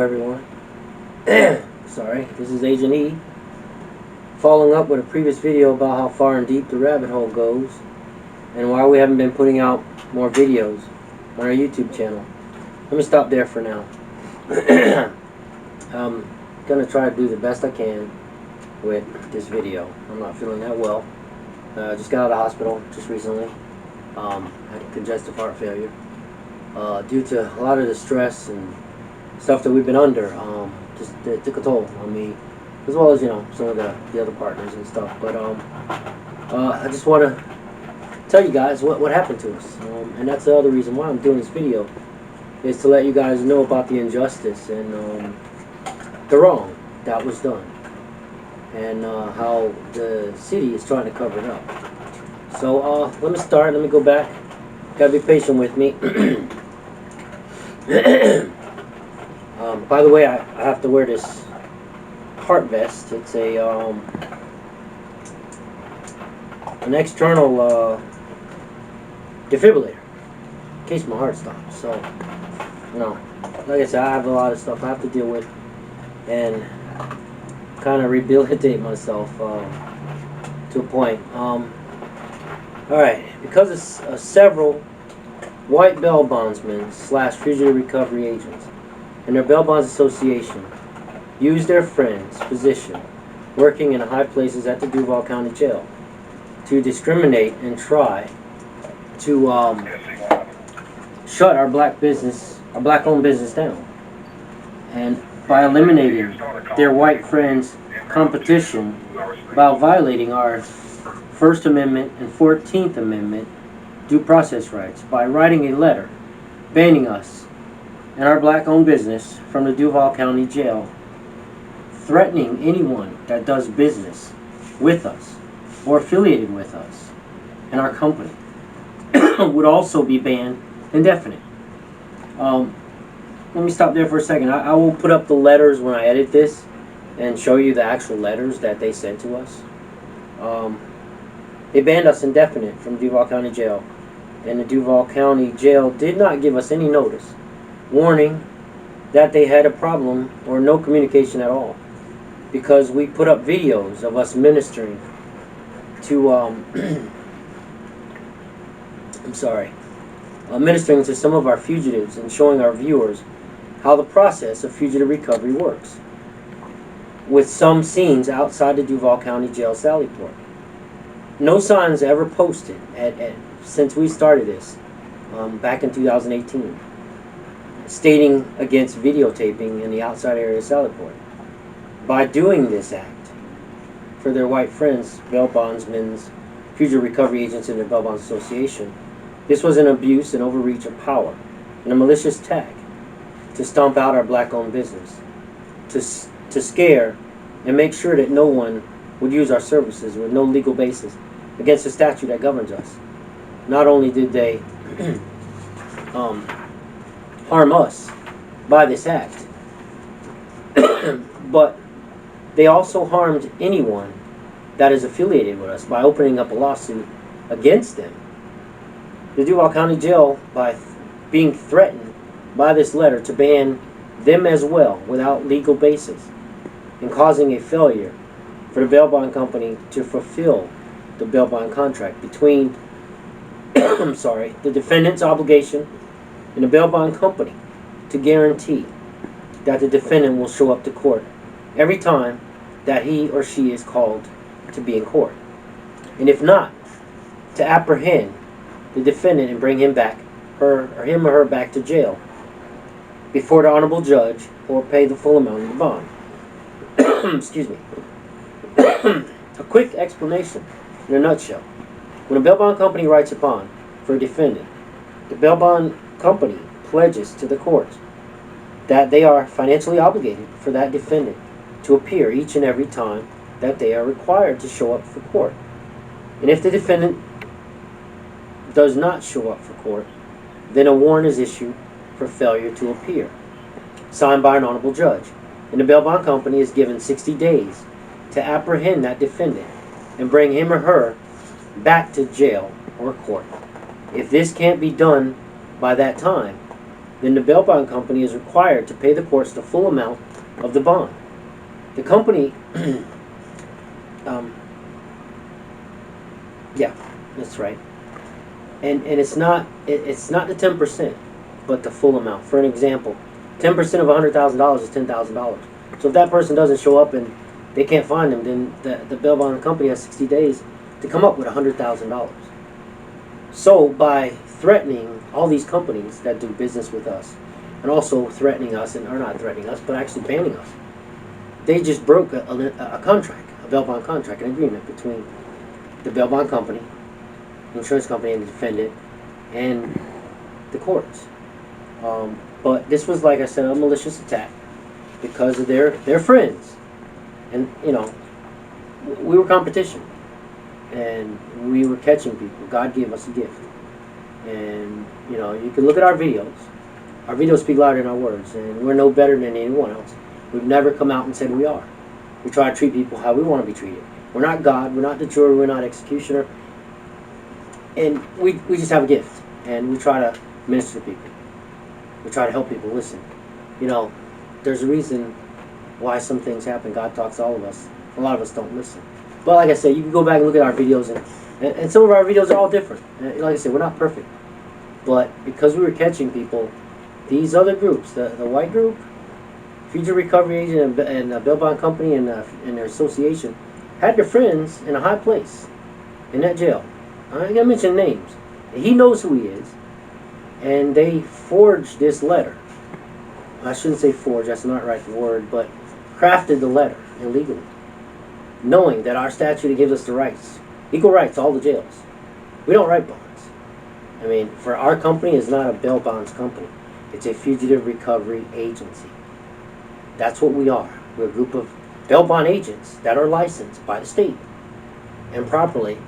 everyone. Sorry, this is Agent E, following up with a previous video about how far and deep the rabbit hole goes and why we haven't been putting out more videos on our YouTube channel. Let me stop there for now. I'm going to try to do the best I can with this video. I'm not feeling that well. Just got out of the hospital just recently. Had congestive heart failure. Due to a lot of the stress and stuff that we've been under, it took a toll on me, as well as, you know, some of the other partners and stuff. But I just want to tell you guys what happened to us, and that's the other reason why I'm doing this video, is to let you guys know about the injustice and the wrong that was done, and how the city is trying to cover it up. So let me start. Let me go back. Gotta be patient with me. By the way, I have to wear this heart vest. It's a an external defibrillator in case my heart stops. So, you know, like I said, I have a lot of stuff I have to deal with and kind of rehabilitate myself to a point. Alright, because of several white bail bondsmen / fugitive recovery agents and their bail bonds association used their friend's position working in high places at the Duval County Jail to discriminate and try to shut our black-owned business down, and by eliminating their white friends' competition by violating our First Amendment and 14th Amendment due process rights by writing a letter banning us and our black-owned business from the Duval County Jail, threatening anyone that does business with us or affiliated with us and our company would also be banned indefinite. Let me stop there for a second. I will put up the letters when I edit this and show you the actual letters that they sent to us. They banned us indefinite from Duval County Jail, and the Duval County Jail did not give us any notice, warning that they had a problem or no communication at all, because we put up videos of us ministering to ministering to some of our fugitives and showing our viewers how the process of fugitive recovery works, with some scenes outside the Duval County Jail Sally Port. No signs ever posted since we started this back in 2018 stating against videotaping in the outside area of Sally Port. By doing this act for their white friends, bail bondsmen, fugitive recovery agents in the Bail Bonds Association, this was an abuse and overreach of power and a malicious attack to stomp out our black-owned business, to scare and make sure that no one would use our services with no legal basis against the statute that governs us. Not only did they harm us by this act, but they also harmed anyone that is affiliated with us by opening up a lawsuit against them. The Duval County Jail, by being threatened by this letter to ban them as well without legal basis, and causing a failure for the bail bond company to fulfill the bail bond contract between the defendant's obligation and the bail bond company to guarantee that the defendant will show up to court every time that he or she is called to be in court, and if not, to apprehend the defendant and bring him or her back to jail before the honorable judge, or pay the full amount of the bond. Excuse me. A quick explanation in a nutshell. When a bail bond company writes a bond for a defendant, the bail bond company pledges to the court that they are financially obligated for that defendant to appear each and every time that they are required to show up for court. And if the defendant does not show up for court, then a warrant is issued for failure to appear, signed by an honorable judge. And the bail bond company is given 60 days to apprehend that defendant and bring him or her back to jail or court. If this can't be done by that time, then the bail bond company is required to pay the courts the full amount of the bond. The company, yeah, that's right. And it's not the 10%, but the full amount. For an example, 10% of $100,000 is $10,000. So if that person doesn't show up and they can't find them, then the bail bond company has 60 days to come up with $100,000. So by threatening all these companies that do business with us, and also threatening us, or not threatening us, but actually banning us, they just broke a contract, a bail bond contract, an agreement between the bail bond company, the insurance company, and the defendant, and the courts. But this was, like I said, a malicious attack because of their friends. And, you know, we were competition. And we were catching people. God gave us a gift. And, you know, you can look at our videos. Our videos speak louder than our words. And we're no better than anyone else. We've never come out and said we are. We try to treat people how we want to be treated. We're not God. We're not the jury. We're not executioner. And we just have a gift. And we try to minister to people. We try to help people listen. You know, there's a reason why some things happen. God talks to all of us. A lot of us don't listen. But like I said, you can go back and look at our videos, and some of our videos are all different. And like I said, we're not perfect. But because we were catching people, these other groups, the white group, Fugitive Recovery Agent, and the bail bond company, and their association, had their friends in a high place in that jail. I ain't gonna mention names. He knows who he is. And they forged this letter. I shouldn't say forged, that's not the right word, but crafted the letter illegally, knowing that our statute gives us the rights, equal rights to all the jails. We don't write bonds. I mean, for our company, it's not a bail bonds company. It's a fugitive recovery agency. That's what we are. We're a group of bail bond agents that are licensed by the state and properly,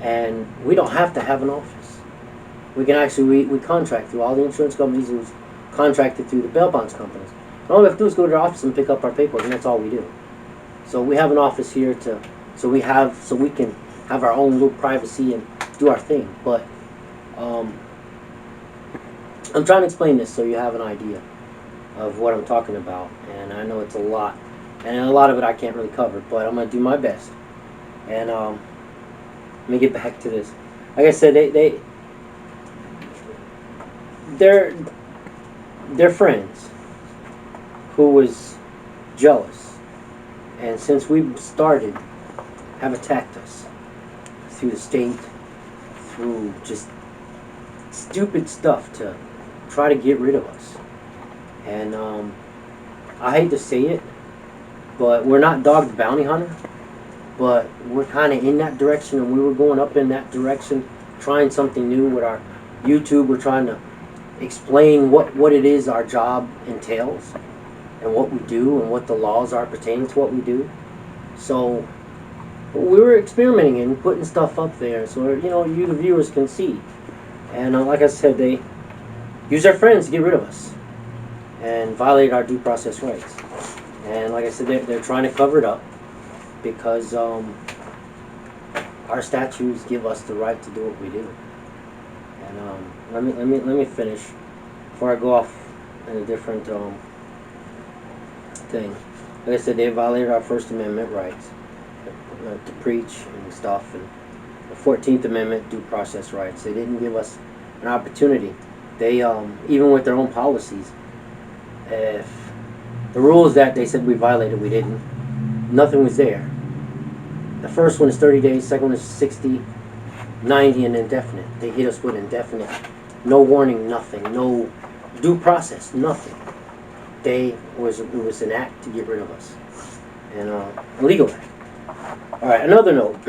and we don't have to have an office. We can actually, we contract through all the insurance companies who's contracted through the bail bonds companies. All we have to do is go to their office and pick up our paperwork, and that's all we do. So we have an office here so we can have our own little privacy and do our thing. But I'm trying to explain this so you have an idea of what I'm talking about. And I know it's a lot, and a lot of it I can't really cover, but I'm gonna do my best. And let me get back to this. Like I said, their friends who was jealous, and since we started, have attacked us through the state, through just stupid stuff to try to get rid of us. And I hate to say it, but we're not Dog the Bounty Hunter, but we're kind of in that direction, and we were going up in that direction, trying something new with our YouTube. We're trying to explain what it is our job entails and what we do and what the laws are pertaining to what we do. So we were experimenting and putting stuff up there so, you know, you the viewers can see. And like I said, they use their friends to get rid of us and violate our due process rights. And like I said, they're trying to cover it up because our statutes give us the right to do what we do. And let me finish before I go off in a different thing. Like I said, they violated our First Amendment rights to preach and stuff, and the 14th Amendment due process rights. They didn't give us an opportunity. They even with their own policies, if the rules that they said we violated, we didn't. Nothing was there. The first one is 30 days. Second one is 60. 90 and indefinite. They hit us with indefinite. No warning, nothing. No due process, nothing. It was an act to get rid of us. And a legal act. Alright, another note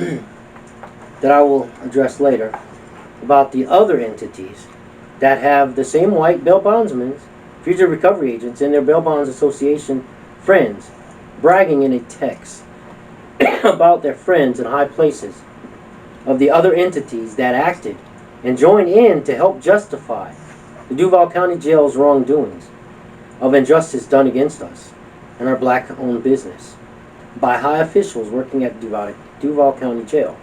that I will address later about the other entities that have the same white bail bondsmen, fugitive recovery agents, and their bail bonds association friends bragging in a text about their friends in high places of the other entities that acted and joined in to help justify the Duval County Jail's wrongdoings of injustice done against us and our black-owned business by high officials working at Duval County Jail.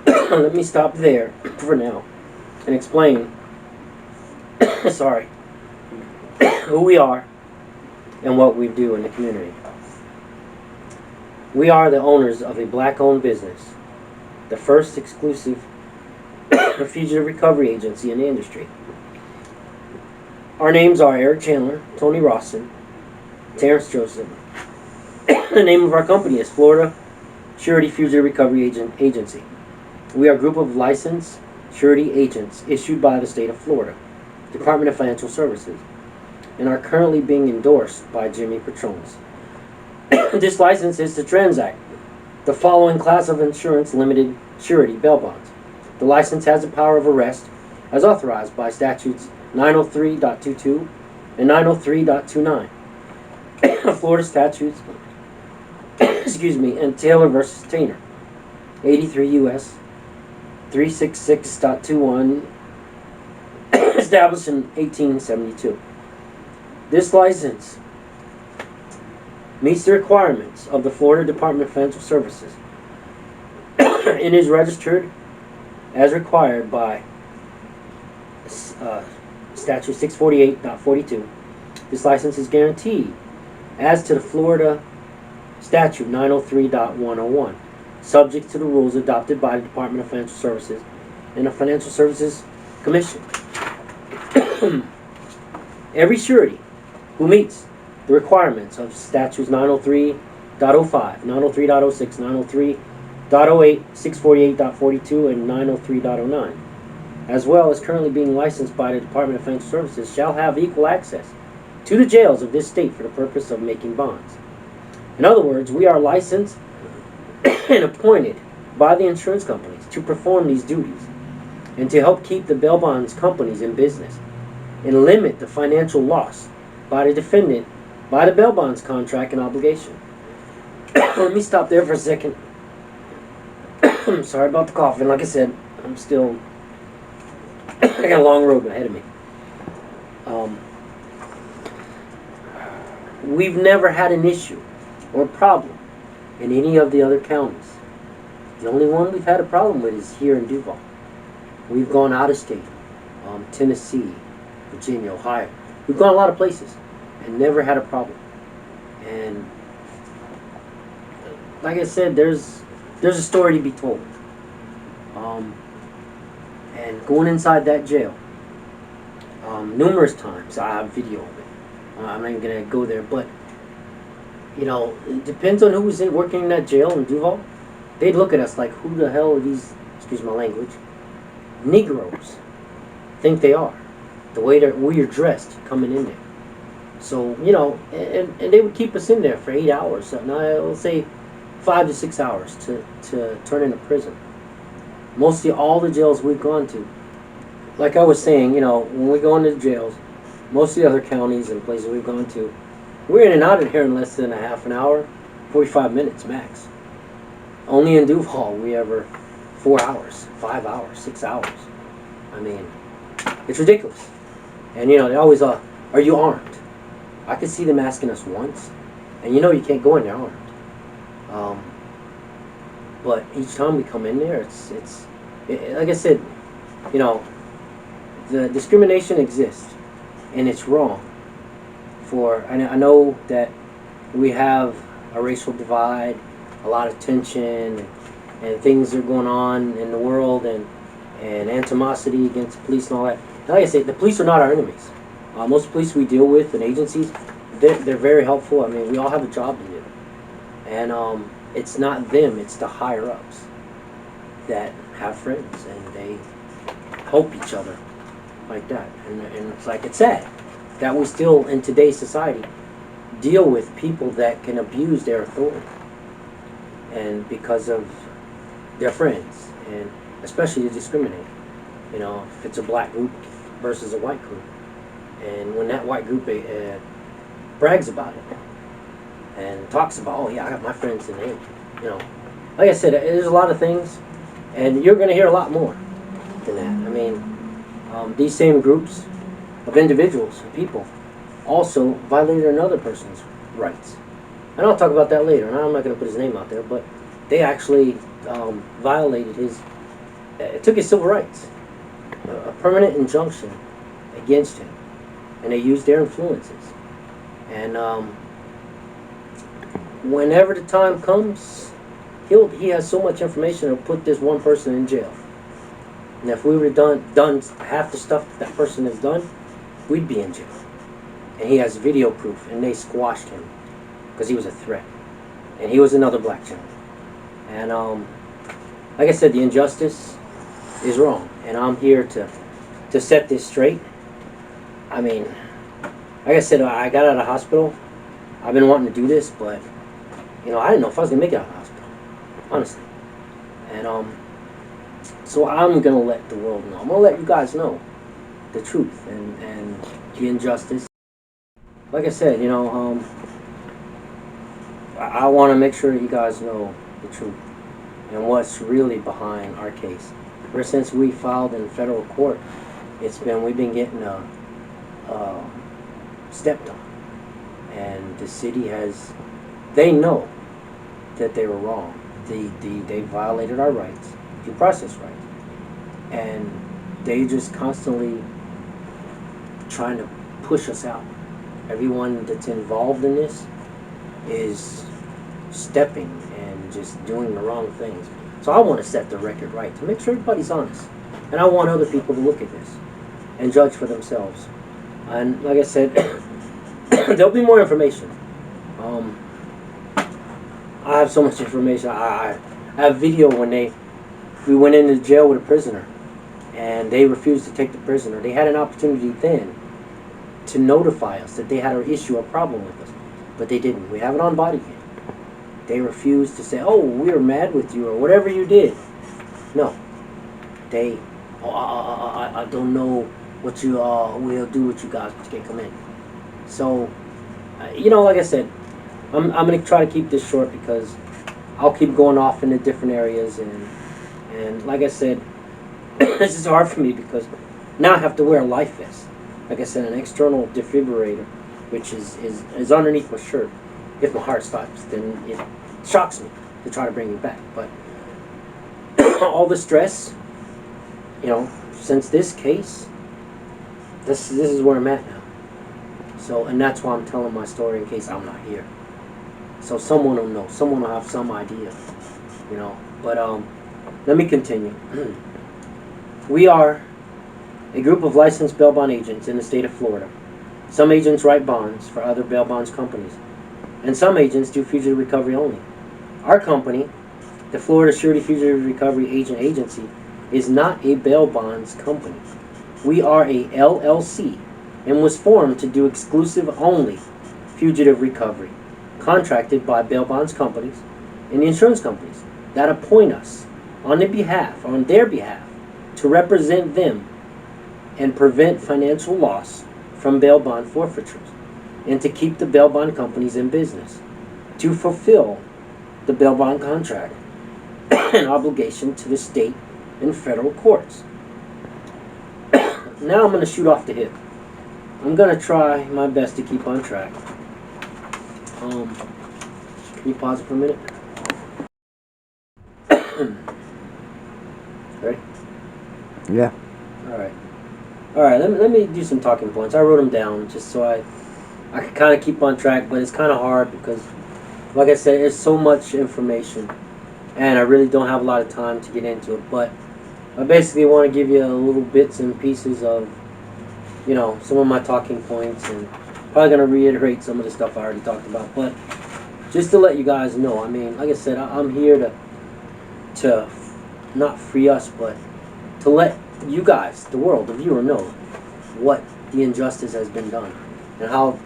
Let me stop there for now and explain sorry, who we are and what we do in the community. We are the owners of a black-owned business, the first exclusive fugitive recovery agency in the industry. Our names are Eric Chandler, Tony Rawson, Terrence Joseph. The name of our company is Florida Surety Fugitive Recovery Agency. We are a group of licensed surety agents issued by the state of Florida, Department of Financial Services, and are currently being endorsed by Jimmy Patrones. This license is to transact the following class of insurance limited surety bail bonds. The license has the power of arrest as authorized by statutes 903.22 and 903.29. Florida statutes, and Taylor versus Tainer, 83 U.S. 366.21, established in 1872. This license meets the requirements of the Florida Department of Financial Services and is registered as required by statute 648.42. This license is guaranteed as to the Florida statute 903.101, subject to the rules adopted by the Department of Financial Services and the Financial Services Commission. Every surety who meets the requirements of statutes 903.05, 903.06, 903.08, 648.42, and 903.09, as well as currently being licensed by the Department of Financial Services, shall have equal access to the jails of this state for the purpose of making bonds. In other words, we are licensed and appointed by the insurance companies to perform these duties and to help keep the bail bonds companies in business and limit the financial loss by the defendant by the bail bonds contract and obligation. Let me stop there for a second. I'm sorry about the coughing. Like I said, I got a long road ahead of me. We've never had an issue or problem in any of the other counties. The only one we've had a problem with is here in Duval. We've gone out of state, Tennessee, Virginia, Ohio. We've gone a lot of places and never had a problem. And like I said, there's a story to be told. And going inside that jail, numerous times, I have video of it. I'm not even going to go there, but you know, it depends on who was working in that jail in Duval. They'd look at us like, who the hell are these, excuse my language, Negroes think they are? The way we're dressed coming in there. So, you know, and they would keep us in there for 8 hours. So now I will say 5 to 6 hours to turn into prison. Mostly all the jails we've gone to. Like I was saying, you know, when we go into the jails, most of the other counties and places we've gone to, we're in and out of here in less than a half an hour, 45 minutes max. Only in Duval, we ever 4 hours, 5 hours, 6 hours. I mean, it's ridiculous. And, you know, they always are you armed? I could see them asking us once, and you know you can't go in there armed. But each time we come in there, it's like I said, you know, the discrimination exists, and it's wrong. I know that we have a racial divide, a lot of tension, and things are going on in the world, and animosity against the police and all that. And like I said, the police are not our enemies. Most police we deal with and agencies, they're very helpful. I mean, we all have a job to do. And it's not them, it's the higher-ups that have friends, and they help each other like that. And it's like, it's sad that we still, in today's society, deal with people that can abuse their authority, and because of their friends, and especially to discriminate. You know, if it's a black group versus a white group, and when that white group brags about it and talks about, oh yeah, I got my friends in there, you know, like I said, there's a lot of things, and you're going to hear a lot more than that. I mean, these same groups of individuals and people also violated another person's rights. And I'll talk about that later, and I'm not going to put his name out there, but they actually violated took his civil rights, a permanent injunction against him and they use their influences. And whenever the time comes, he has so much information to put this one person in jail. And if we would have done half the stuff that person has done, we'd be in jail. And he has video proof, and they squashed him because he was a threat, and he was another black gentleman. And like I said, the injustice is wrong, and I'm here to set this straight. I mean, like I said, I got out of the hospital. I've been wanting to do this, but you know, I didn't know if I was gonna make it out of the hospital, honestly. And so I'm gonna let the world know. I'm gonna let you guys know the truth and the injustice. Like I said, you know, I want to make sure that you guys know the truth and what's really behind our case. Ever since we filed in federal court, we've been getting stepped on, and the city they know that they were wrong. They violated our rights, due process rights, and they just constantly trying to push us out. Everyone that's involved in this is stepping and just doing the wrong things. So I want to set the record right to make sure everybody's honest. And I want other people to look at this and judge for themselves. And like I said, there'll be more information. I have so much information. I have video when we went into jail with a prisoner and they refused to take the prisoner. They had an opportunity then to notify us that they had an issue, a problem with us, but they didn't. We have it on body cam. They refused to say, "Oh, we were mad with you," or whatever you did. No, I don't know what you will do with you guys, but you can't come in. So, you know, like I said, I'm gonna try to keep this short because I'll keep going off into different areas, and like I said, this is hard for me because now I have to wear a life vest. Like I said, an external defibrillator, which is underneath my shirt. If my heart stops, then it shocks me to try to bring me back. But all the stress, you know, since this case, this is where I'm at now. So, and that's why I'm telling my story in case I'm not here. So someone will know. Someone will have some idea, you know. But let me continue. We are a group of licensed bail bond agents in the state of Florida. Some agents write bonds for other bail bonds companies, and some agents do fugitive recovery only. Our company, the Florida Surety Fugitive Recovery Agent Agency, is not a bail bonds company. We are a LLC and was formed to do exclusive only fugitive recovery, contracted by bail bonds companies and insurance companies that appoint us on their behalf, to represent them and prevent financial loss from bail bond forfeitures, and to keep the bail bond companies in business, to fulfill the bail bond contract and obligation to the state and federal courts. Now I'm going to shoot off the hip. I'm going to try my best to keep on track. Can you pause it for a minute? Ready? Yeah. Alright, let me do some talking points. I wrote them down just so I can kind of keep on track, but it's kind of hard because, like I said, there's so much information, and I really don't have a lot of time to get into it. But I basically want to give you little bits and pieces of, you know, some of my talking points, and probably going to reiterate some of the stuff I already talked about. But just to let you guys know, I mean, like I said, I'm here to not free us, but to let you guys, the world, the viewer, know what the injustice has been done, and how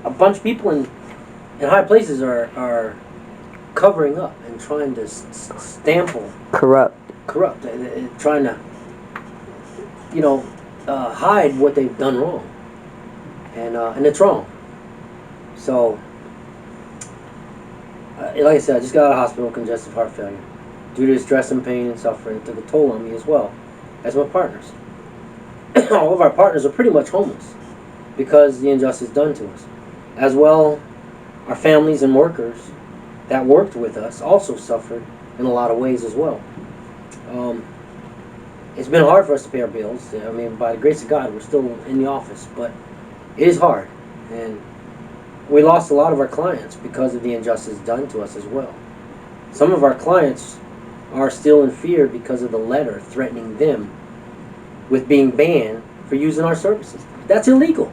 a bunch of people in high places are covering up and trying to corrupt, trying to, you know, hide what they've done wrong, and it's wrong. So, like I said, I just got out of hospital, congestive heart failure. Due to stress and pain and suffering, it took a toll on me as well as my partners. All of our partners are pretty much homeless because the injustice done to us. As well, our families and workers that worked with us also suffered in a lot of ways as well. It's been hard for us to pay our bills. I mean, by the grace of God, we're still in the office, but it is hard. And we lost a lot of our clients because of the injustice done to us as well. Some of our clients are still in fear because of the letter threatening them with being banned for using our services. That's illegal.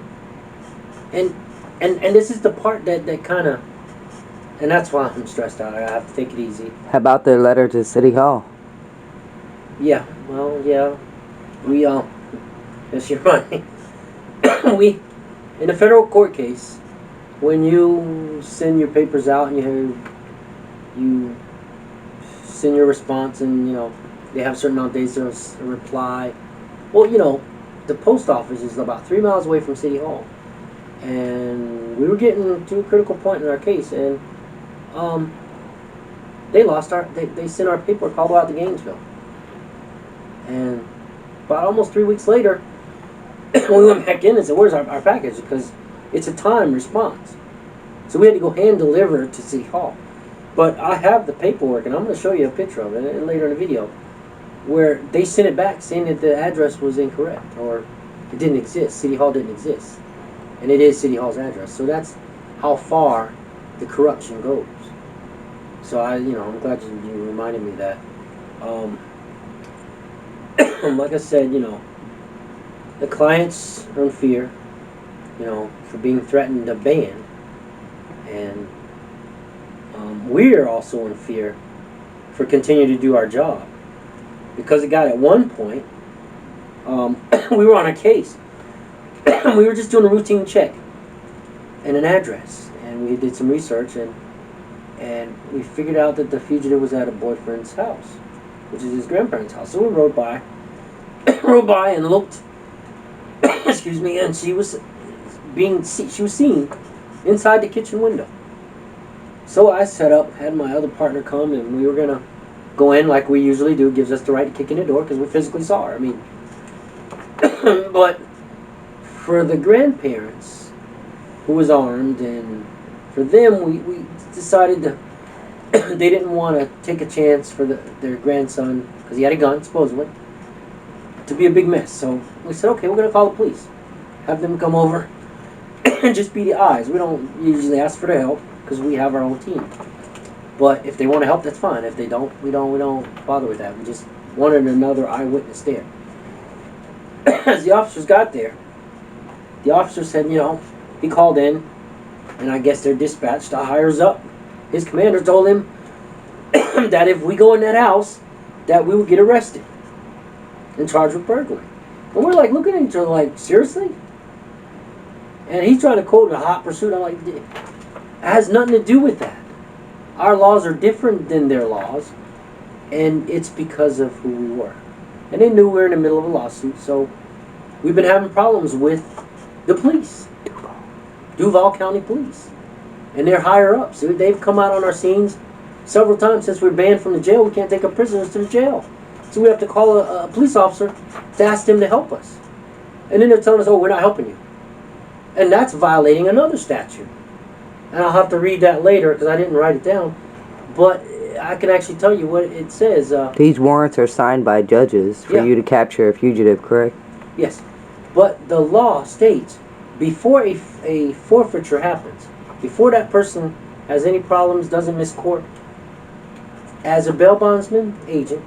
And this is the part that kind of, and that's why I'm stressed out. I have to take it easy. How about their letter to City Hall? Yeah, well, yeah. We, yes, you're right. We, in a federal court case, when you send your papers out and you send your response and, they have a certain amount of days to reply. Well, the post office is about 3 miles away from City Hall. And we were getting to a critical point in our case, and they sent our paperwork all the way out to Gainesville. And about almost 3 weeks later, we went back in and said, where's our package? Because it's a time response. So we had to go hand deliver it to City Hall. But I have the paperwork, and I'm going to show you a picture of it later in the video, where they sent it back saying that the address was incorrect, or it didn't exist. City Hall didn't exist. And it is City Hall's address. So that's how far the corruption goes. So I'm glad you reminded me of that. Like I said, the clients are in fear, for being threatened to ban. And we're also in fear for continuing to do our job. Because it got at one point, we were on a case. We were just doing a routine check and an address. And we did some research, and we figured out that the fugitive was at a boyfriend's house, which is his grandparents' house. So we rode by and looked, excuse me, and she was seen inside the kitchen window. So I had my other partner come, and we were going to go in like we usually do. It gives us the right to kick in the door because we physically saw her. I mean, but for the grandparents who was armed, and for them, we decided they didn't want to take a chance for their grandson, because he had a gun, supposedly, to be a big mess. So we said, okay, we're going to call the police. Have them come over and just be the eyes. We don't usually ask for their help because we have our own team. But if they want to help, that's fine. If they don't, we don't bother with that. We just wanted another eyewitness there. As the officers got there, the officer said, he called in, and I guess they're dispatched to hires up. His commander told him that if we go in that house, that we would get arrested and charged with burglary. And we're like looking at each other like, seriously? And he's trying to quote a hot pursuit. I'm like, it has nothing to do with that. Our laws are different than their laws, and it's because of who we were. And they knew we were in the middle of a lawsuit, so we've been having problems with the police, Duval County Police, and they're higher up. So they've come out on our scenes several times since we're banned from the jail. We can't take our prisoners to the jail, so we have to call a police officer to ask them to help us. And then they're telling us, oh, we're not helping you. And that's violating another statute. And I'll have to read that later because I didn't write it down. But I can actually tell you what it says. These warrants are signed by judges for you to capture a fugitive, correct? Yes. But the law states, before a forfeiture happens, before that person has any problems, doesn't miss court, as a bail bondsman agent,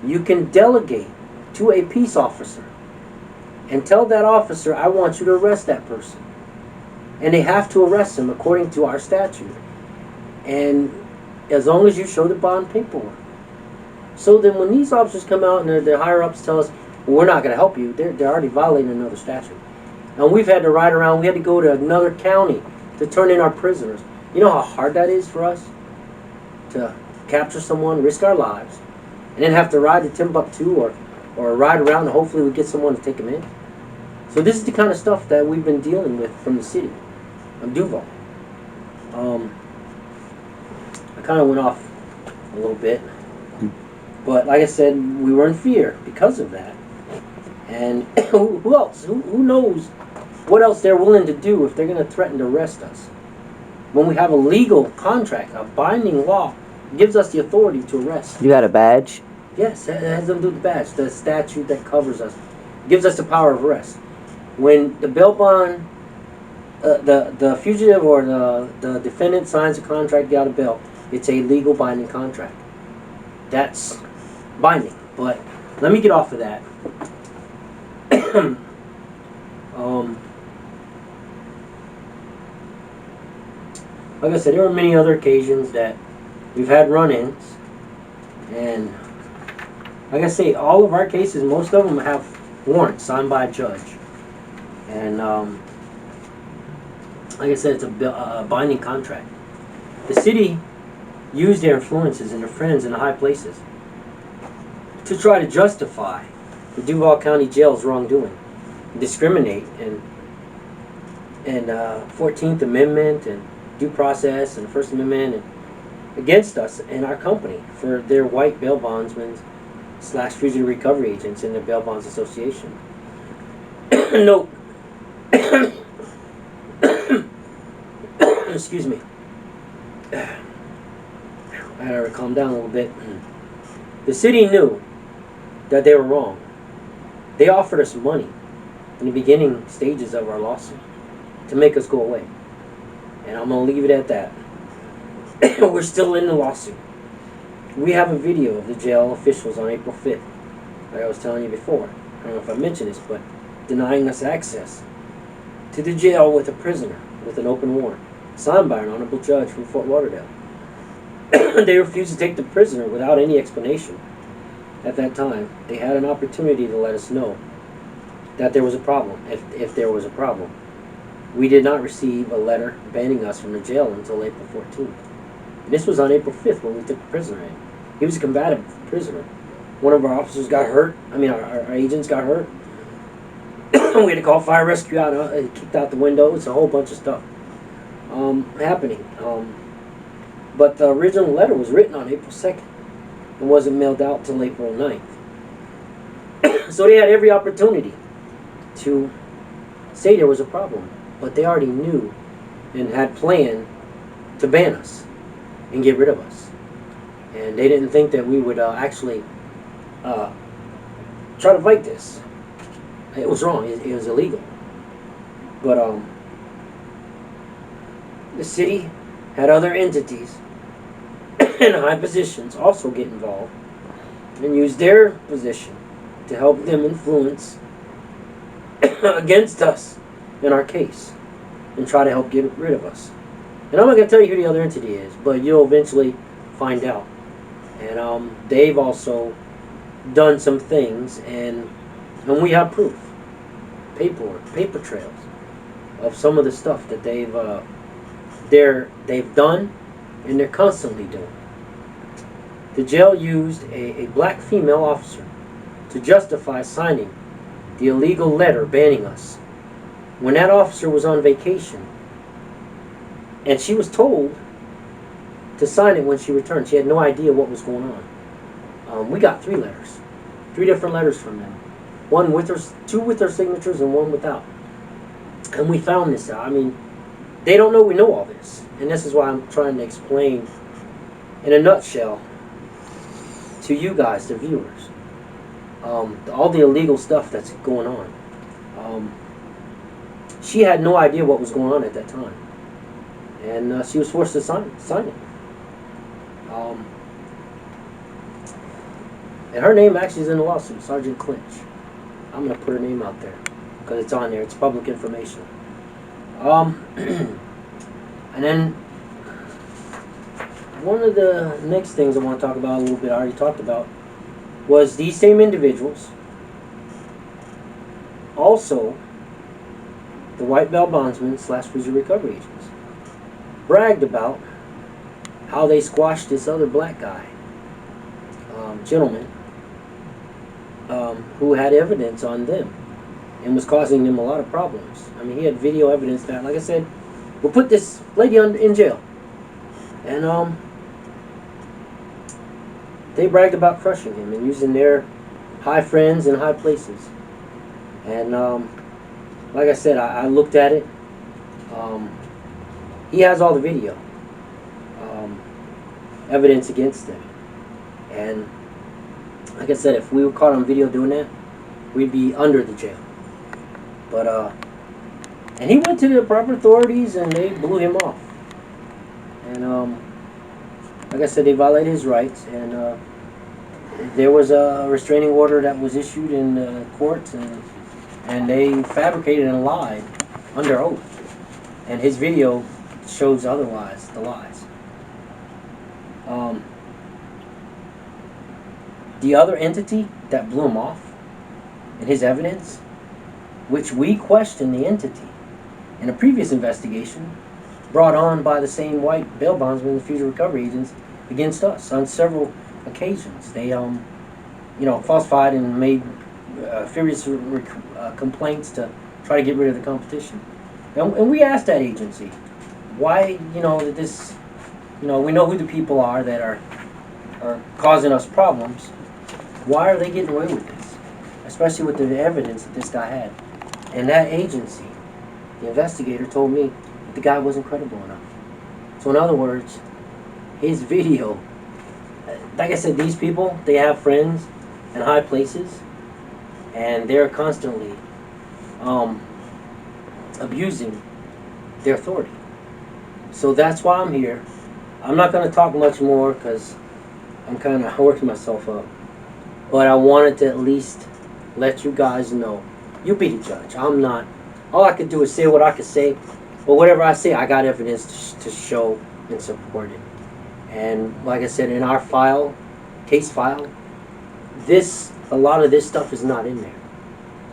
you can delegate to a peace officer and tell that officer, I want you to arrest that person. And they have to arrest him according to our statute. And as long as you show the bond paperwork. So then when these officers come out and their higher-ups tell us, well, we're not going to help you, they're already violating another statute. And we've had to ride around, we had to go to another county to turn in our prisoners. You know how hard that is for us? To capture someone, risk our lives, and then have to ride to Timbuktu or ride around and hopefully we get someone to take them in. So this is the kind of stuff that we've been dealing with from the city of Duval. I kind of went off a little bit, but like I said, we were in fear because of that. And who else? Who knows what else they're willing to do if they're going to threaten to arrest us? When we have a legal contract, a binding law, gives us the authority to arrest. You got a badge? Yes, it has to do with the badge, the statute that covers us, gives us the power of arrest. When the bail bond, the fugitive or the defendant signs a contract to get out of bail, it's a legal binding contract. That's binding. But let me get off of that. Like I said, there are many other occasions that we've had run-ins, and like I say, all of our cases, most of them have warrants signed by a judge, and like I said, it's a binding contract. The city used their influences and their friends in the high places to try to justify the Duval County Jail's wrongdoing, discriminate, and 14th Amendment and due process and First Amendment and against us and our company for their white bail bondsmen / fugitive recovery agents in the Bail Bonds Association. Note, excuse me, I gotta calm down a little bit. The city knew that they were wrong. They offered us money in the beginning stages of our lawsuit to make us go away. And I'm going to leave it at that. We're still in the lawsuit. We have a video of the jail officials on April 5th, like I was telling you before. I don't know if I mentioned this, but denying us access to the jail with a prisoner with an open warrant, signed by an honorable judge from Fort Lauderdale. They refused to take the prisoner without any explanation. At that time, they had an opportunity to let us know that there was a problem, if there was a problem. We did not receive a letter banning us from the jail until April 14th. And this was on April 5th when we took the prisoner in. He was a combative prisoner. One of our officers got hurt. Our agents got hurt. We had to call fire rescue out, kicked out the window. It's a whole bunch of stuff happening. But the original letter was written on April 2nd and wasn't mailed out till April 9th. So they had every opportunity to say there was a problem, but they already knew and had planned to ban us and get rid of us. And they didn't think that we would actually try to fight this. It was wrong. It was illegal. But the city had other entities in high positions also get involved and use their position to help them influence against us in our case and try to help get rid of us. And I'm not going to tell you who the other entity is, but you'll eventually find out. And they've also done some things, and we have proof, paperwork, paper trails of some of the stuff that they've done and they're constantly doing. The jail used a black female officer to justify signing the illegal letter banning us when that officer was on vacation, and she was told to sign it when she returned. She had no idea what was going on. We got 3 letters, 3 different letters from them, one with her, 2 with her signatures and 1 without. And we found this out. They don't know we know all this, and this is why I'm trying to explain in a nutshell to you guys, the viewers, all the illegal stuff that's going on. She had no idea what was going on at that time, and she was forced to sign it. And her name actually is in the lawsuit, Sergeant Clinch. I'm going to put her name out there because it's on there. It's public information. And then one of the next things I want to talk about a little bit, I already talked about, was these same individuals, also the white bail bondsmen / fugitive recovery agents, bragged about how they squashed this other black guy, gentleman, who had evidence on them and was causing them a lot of problems. He had video evidence that, like I said, will put this lady in jail. And they bragged about crushing him and using their high friends in high places. And like I said, I looked at it. He has all the video evidence against them. And like I said, if we were caught on video doing that, we'd be under the jail. But and he went to the proper authorities and they blew him off. And like I said, they violated his rights, and there was a restraining order that was issued in the courts, and they fabricated and lied under oath. And his video shows otherwise, the lies. The other entity that blew him off and his evidence, which we questioned the entity in a previous investigation brought on by the same white bail bondsmen and fugitive recovery agents against us on several occasions. They, falsified and made furious complaints to try to get rid of the competition. And we asked that agency, why, that this, we know who the people are that are causing us problems. Why are they getting away with this? Especially with the evidence that this guy had. And that agency, the investigator, told me that the guy wasn't credible enough. So in other words, his video, like I said, these people, they have friends in high places, and they're constantly abusing their authority. So that's why I'm here. I'm not going to talk much more because I'm kind of working myself up. But I wanted to at least let you guys know. You be the judge. I'm not. All I could do is say what I could say. But whatever I say, I got evidence to show and support it. And like I said, in our case file, a lot of this stuff is not in there.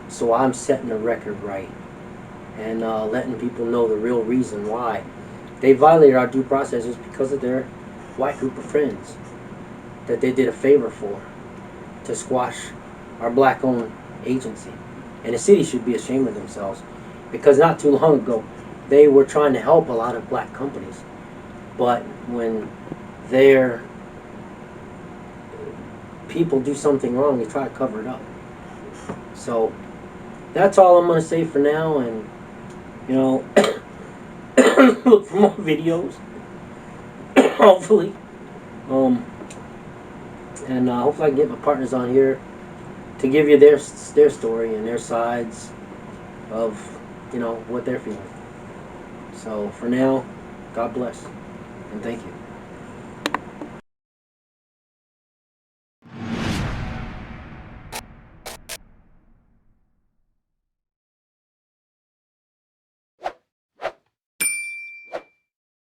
So I'm setting the record right and letting people know the real reason why they violated our due process is because of their white group of friends that they did a favor for to squash our black-owned agency. And the city should be ashamed of themselves because not too long ago they were trying to help a lot of black companies. But when their people do something wrong, they try to cover it up. So that's all I'm going to say for now, and look for more videos hopefully, and hopefully I can get my partners on here to give you their story and their sides of what they're feeling. So for now, God bless and thank you.